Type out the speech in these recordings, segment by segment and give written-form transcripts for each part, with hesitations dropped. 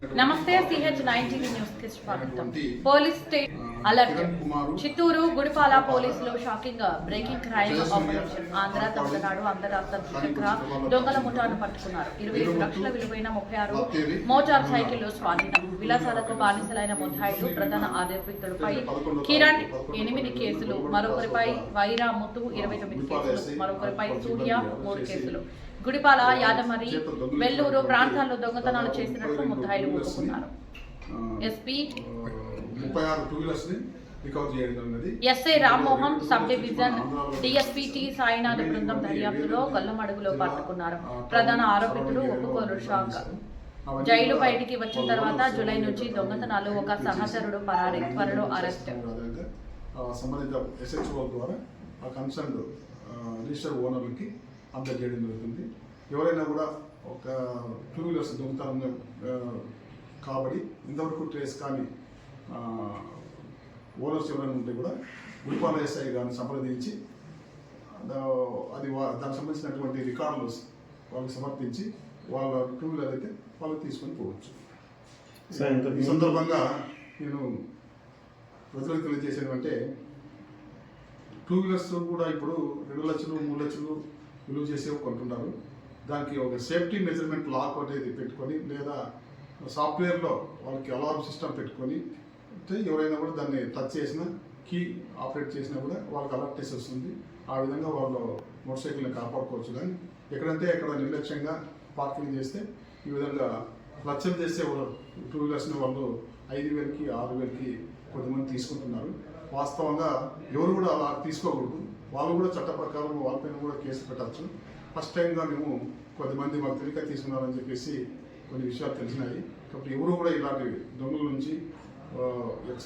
నమస్తే CH9 news కి స్వాగతం. Police state alert. Chittoor Gudipala పోలీసులు shocking breaking crime operation. Andhra Tamil Nadu అంతరాష్ట్ర ద్విచక్ర దొంగల ముఠాను పట్టుకున్నారు. 25 లక్షల విలువైన 36 మోటార్ సైకిళ్లు స్వాధీనం. విలాసాలకు బానిసలైన ముద్దాయిలు. ప్రధాన ఆరోపితుడిపై కిరణ్ 8 కేసులు, మరొకరిపై వైరాముతు 29 కేసులు, మరొకరిపై సూర్య 3 కేసులు. గుడిపాల, యాదమరి, వెల్లూరు ప్రాంతాల్లో దొంగతనాలు చేసినట్లు ముద్దాయిలు ఒప్పుకున్నారు. SP SI Rammohan, sub division DSP T Sainath బృందం దర్యాప్తులో గల్లమడుగులో పట్టుకున్నారు. ప్రధాన ఆరోపితులు ఒప్పుకోరు. షాక్. జైలు బయటికి వచ్చిన తర్వాత జూలై నుంచి దొంగతనాలు. ఒక సహచరుడు పరారీ. త్వరలో అరెస్ట్. సంబంధిత SHO ద్వారా ఆ కన్సర్న్ రిజిస్టర్ ఓనర్లకి అప్డేట్ చేయడం జరుగుతుంది. ఎవరైనా కూడా ఒక 2 వీలర్స్ దొంగతనం కాబట్టి ఇంతవరకు ట్రేస్ కానీ ఓనర్స్ ఎవరైనా ఉంటే కూడా గుడిపాల SI గారిని సంప్రదించి అది దానికి సంబంధించినటువంటి రికార్డులు వాళ్ళకి సమర్పించి వాళ్ళ 2 వీలర్ అయితే వాళ్ళకి తీసుకొని పోవచ్చు. ఈ సందర్భంగా నేను ప్రజలకు తెలియజేసేదంటే 2 వీలర్స్ కూడా ఇప్పుడు 2 లక్షలు 3 లక్షలు విలువ చేసేవి కొంటున్నారు. దానికి ఒక సేఫ్టీ మెజర్మెంట్ లాక్ అనేది పెట్టుకొని లేదా సాఫ్ట్వేర్లో వాళ్ళకి అలారం సిస్టమ్ పెట్టుకొని ఎవరైనా కూడా దాన్ని టచ్ చేసినా కీ ఆపరేట్ చేసినా కూడా వాళ్ళకి అలర్ట్ చేసి వస్తుంది. ఆ విధంగా వాళ్ళు మోటార్ సైకిల్ని కాపాడుకోవచ్చు. కానీ ఎక్కడంటే ఎక్కడ నిర్లక్ష్యంగా పార్కింగ్ చేస్తే ఈ విధంగా లక్ష్యం చేసే వాళ్ళు 2 వీలర్స్ని వాళ్ళు 5,000కి 6,000కి కొంతమంది తీసుకుంటున్నారు. వాస్తవంగా ఎవరు కూడా అలా తీసుకోకూడదు. వాళ్ళు కూడా చట్ట ప్రకారం వాళ్ళపైన కూడా కేసు పెట్టచ్చు. ఫస్ట్ టైంగా మేము కొద్దిమంది మాకు తెలియక తీసుకున్నారని చెప్పేసి కొన్ని విషయాలు తెలిసినాయి. కాబట్టి ఎవరు కూడా ఇలాంటి దొంగల నుంచి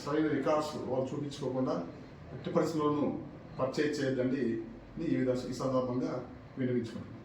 సరైన రికార్డ్స్ వాళ్ళు చూపించుకోకుండా ఎట్టి పరిస్థితుల్లోనూ పర్చేజ్ చేయొద్దండి. ఈ సందర్భంగా వినియోగించుకుంటున్నాం.